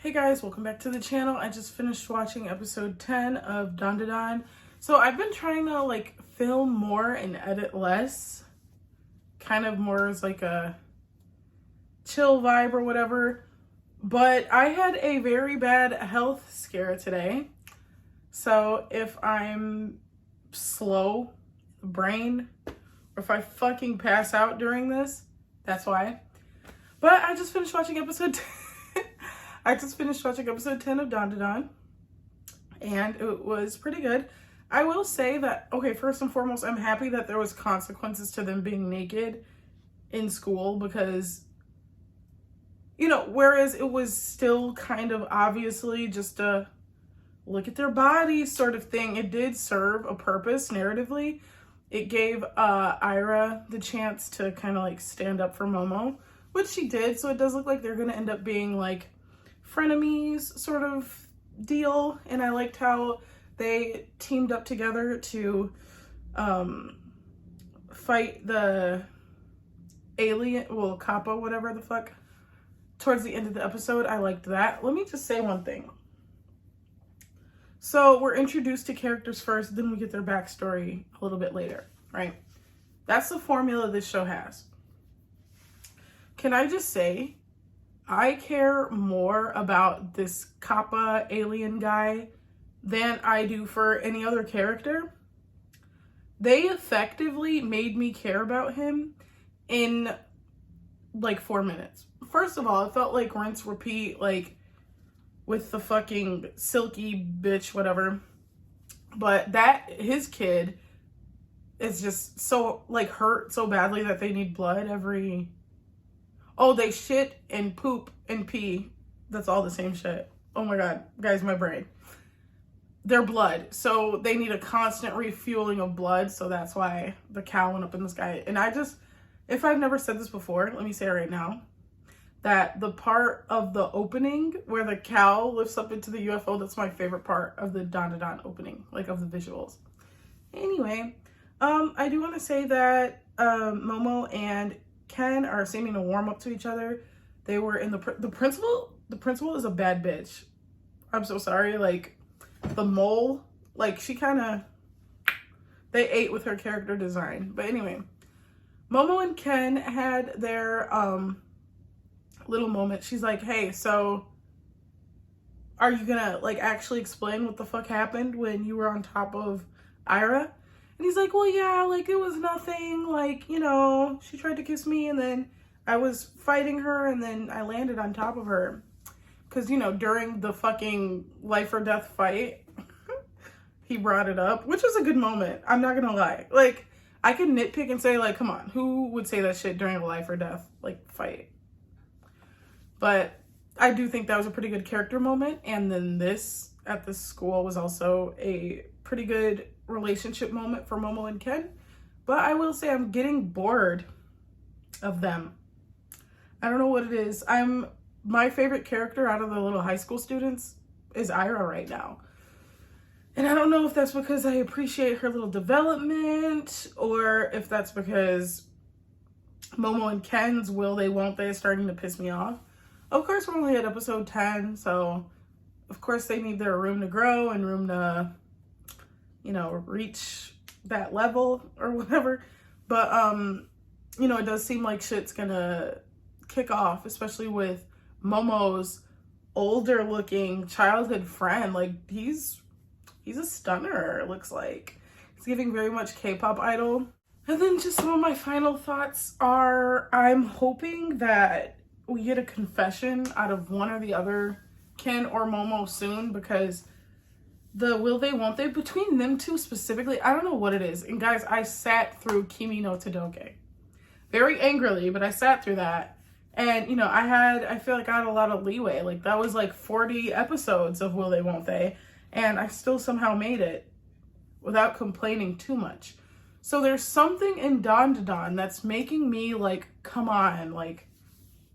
Hey guys, welcome back to the channel. I just finished watching episode 10 of Dandadan. So I've been trying to film more and edit less. Kind of more as like a chill vibe or whatever. But I had a very bad health scare today. So if I'm slow, brain, or if I fucking pass out during this, that's why. But I just finished watching episode 10. I just finished watching episode 10 of Dandadan, and it was pretty good. I will say that, okay, first and foremost, I'm happy that there was consequences to them being naked in school because, whereas it was still kind of obviously just a look at their bodies sort of thing, it did serve a purpose narratively. It gave Ira the chance to kind of stand up for Momo, which she did, so it does look like they're going to end up being frenemies sort of deal, and I liked how they teamed up together to fight the alien, Kappa, whatever the fuck, towards the end of the episode. I liked that. Let me just say one thing. So we're introduced to characters first, then we get their backstory a little bit later, right? That's the formula this show has. Can I just say, I care more about this Kappa alien guy than I do for any other character. They effectively made me care about him in 4 minutes. First of all, it felt like rinse, repeat, with the fucking silky bitch, whatever. But his kid is just so, hurt so badly that they need blood every... Oh, they shit and poop and pee. That's all the same shit. Oh my God, guys, my brain. They're blood. So they need a constant refueling of blood. So that's why the cow went up in the sky. And if I've never said this before, let me say it right now. That the part of the opening where the cow lifts up into the UFO, that's my favorite part of the Dandadan opening, of the visuals. Anyway, I do want to say that Momo and Ken are seeming to warm up to each other. They were in the principal. The principal is a bad bitch. I'm so sorry. The mole, she kind of, they ate with her character design. But anyway, Momo and Ken had their little moment. She's like, hey, so are you gonna actually explain what the fuck happened when you were on top of Ira? And he's like, well, yeah, it was nothing, she tried to kiss me and then I was fighting her and then I landed on top of her. Because, during the fucking life or death fight, he brought it up, which was a good moment. I'm not gonna lie. I could nitpick and say, come on, who would say that shit during a life or death, fight? But I do think that was a pretty good character moment. And then this at this school was also a pretty good relationship moment for Momo and Ken. But I will say I'm getting bored of them. I don't know what it is. My favorite character out of the little high school students is Ira right now. And I don't know if that's because I appreciate her little development or if that's because Momo and Ken's will they won't they is starting to piss me off. Of course, we're only at episode 10, so of course they need their room to grow and room to, reach that level or whatever. But, it does seem like shit's gonna kick off, especially with Momo's older looking childhood friend. He's a stunner, it looks like. He's giving very much K-pop idol. And then just some of my final thoughts are, I'm hoping that we get a confession out of one or the other, Ken or Momo, soon, because the will they won't they between them two specifically, I don't know what it is. And guys, I sat through Kimi no Todoke very angrily, but I sat through that, and I feel like I had a lot of leeway. That was 40 episodes of will they won't they, and I still somehow made it without complaining too much. So there's something in Dandadan that's making me come on,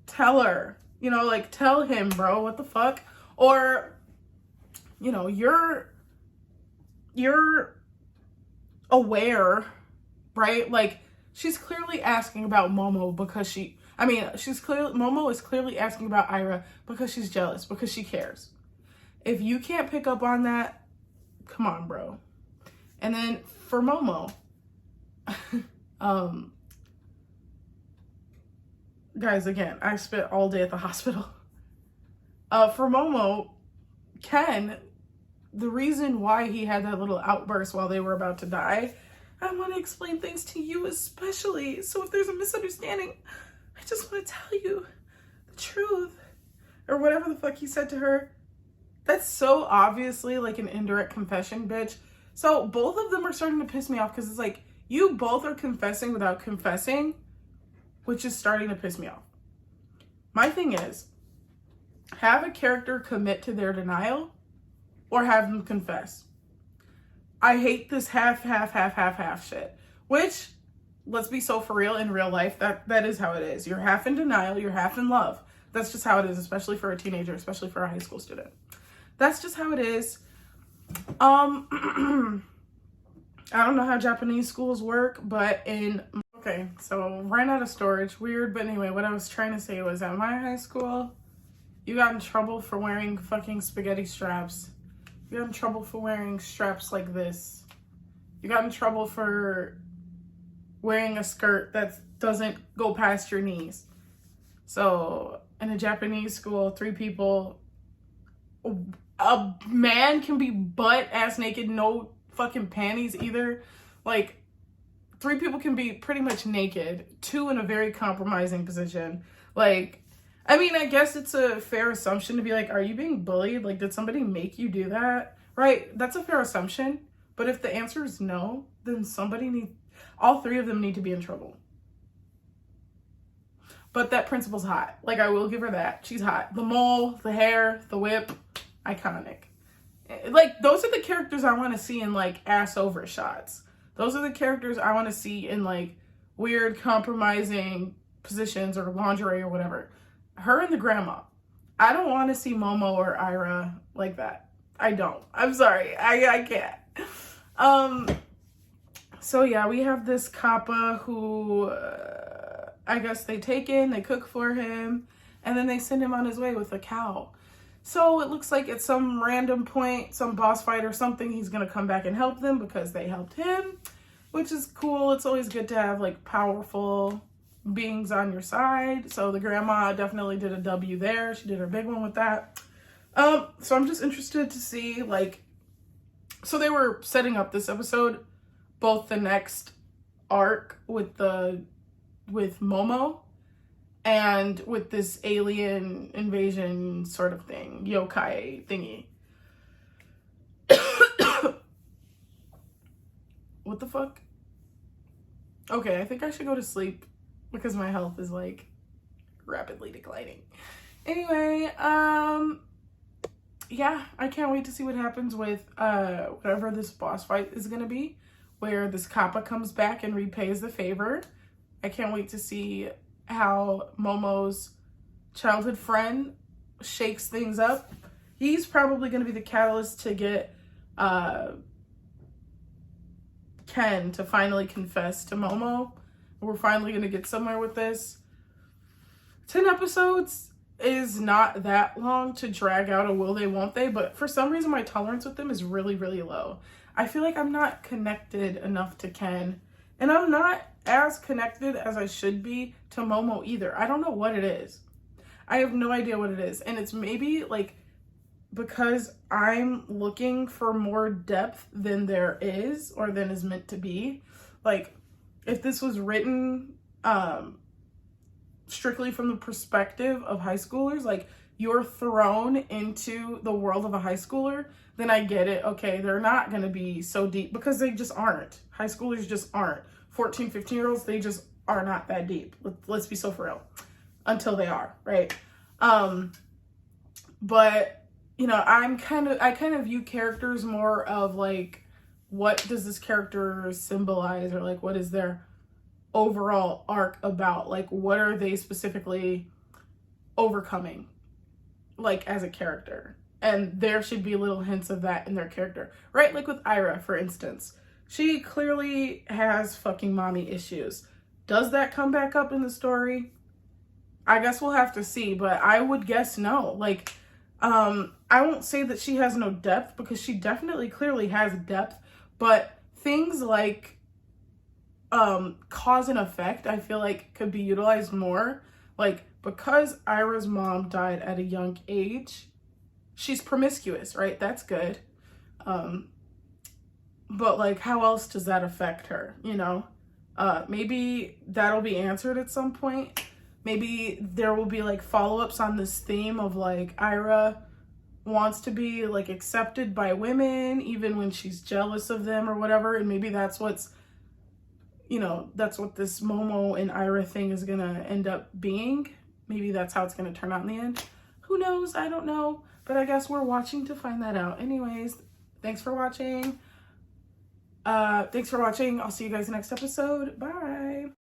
tell her, tell him, bro, what the fuck? Or, you're aware, right? She's clearly asking about Momo because I mean, Momo is clearly asking about Ira because she's jealous, because she cares. If you can't pick up on that, come on, bro. And then for Momo, guys, again, I spent all day at the hospital. For Momo, Ken, the reason why he had that little outburst while they were about to die, I want to explain things to you especially. So if there's a misunderstanding, I just want to tell you the truth. Or whatever the fuck he said to her. That's so obviously like an indirect confession, bitch. So both of them are starting to piss me off because it's like, you both are confessing without confessing, which is starting to piss me off. My thing is, have a character commit to their denial or have them confess. I hate this half shit. Which, let's be so for real, in real life, that is how it is. You're half in denial, you're half in love. That's just how it is, especially for a teenager, especially for a high school student. That's just how it is. I don't know how Japanese schools work, but okay, so ran out of storage. Weird, but anyway, what I was trying to say was at my high school, you got in trouble for wearing fucking spaghetti straps. You got in trouble for wearing straps like this. You got in trouble for wearing a skirt that doesn't go past your knees. So in a Japanese school, 3 people, a man can be butt-ass naked, no fucking panties either. Like, 3 people can be pretty much naked, 2 in a very compromising position. Like, I mean, I guess it's a fair assumption to be like, are you being bullied? Like, did somebody make you do that? Right? That's a fair assumption. But if the answer is no, then all 3 of them need to be in trouble. But that principal's hot. Like, I will give her that. She's hot. The mole, the hair, the whip, iconic. Like, those are the characters I want to see in, like, ass over shots. Those are the characters I want to see in, like, weird compromising positions or lingerie or whatever. Her and the grandma. I don't want to see Momo or Ira like that. I don't. I'm sorry. I can't. So yeah, we have this Kappa who I guess they cook for him, and then they send him on his way with a cow. So it looks like at some random point, some boss fight or something, he's gonna come back and help them because they helped him, which is cool. It's always good to have like powerful beings on your side. So the grandma definitely did a W there. She did her big one with that. So I'm just interested to see, like, so they were setting up this episode, both the next arc with Momo and with this alien invasion sort of thing, yokai thingy. What the fuck? Okay, I think I should go to sleep because my health is like rapidly declining. Anyway, yeah, I can't wait to see what happens with whatever this boss fight is gonna be, where this Kappa comes back and repays the favor. I can't wait to see how Momo's childhood friend shakes things up. He's probably gonna be the catalyst to get Ken to finally confess to Momo. We're finally gonna get somewhere with this. 10 episodes is not that long to drag out a will they, won't they, but for some reason my tolerance with them is really, really low. I feel like I'm not connected enough to Ken, and I'm not as connected as I should be to Momo either. I don't know what it is. I have no idea what it is, and it's maybe like because I'm looking for more depth than there is or than is meant to be. Like, if this was written strictly from the perspective of high schoolers, like you're thrown into the world of a high schooler, then I get it. Okay, they're not going to be so deep because they just aren't. High schoolers just aren't. 14, 15-year-olds, they just are not that deep. Let's be so for real. Until they are, right? But, you know, I kind of view characters more of like, what does this character symbolize, or like what is their overall arc about? Like, what are they specifically overcoming, like, as a character? And there should be little hints of that in their character, right? Like with Ira, for instance. She clearly has fucking mommy issues. Does that come back up in the story? I guess we'll have to see, but I would guess no. Like, I won't say that she has no depth, because she definitely clearly has depth, but things like cause and effect, I feel like could be utilized more. Like, because Ira's mom died at a young age, she's promiscuous, right? That's good. But like, how else does that affect her, you know? Maybe that'll be answered at some point. Maybe there will be like follow-ups on this theme of like Ira wants to be like accepted by women even when she's jealous of them or whatever, and maybe that's what's, you know, that's what this Momo and Ira thing is gonna end up being. Maybe that's how it's gonna turn out in the end. Who knows? I don't know, but I guess we're watching to find that out. Anyways, thanks for watching. I'll see you guys next episode. Bye.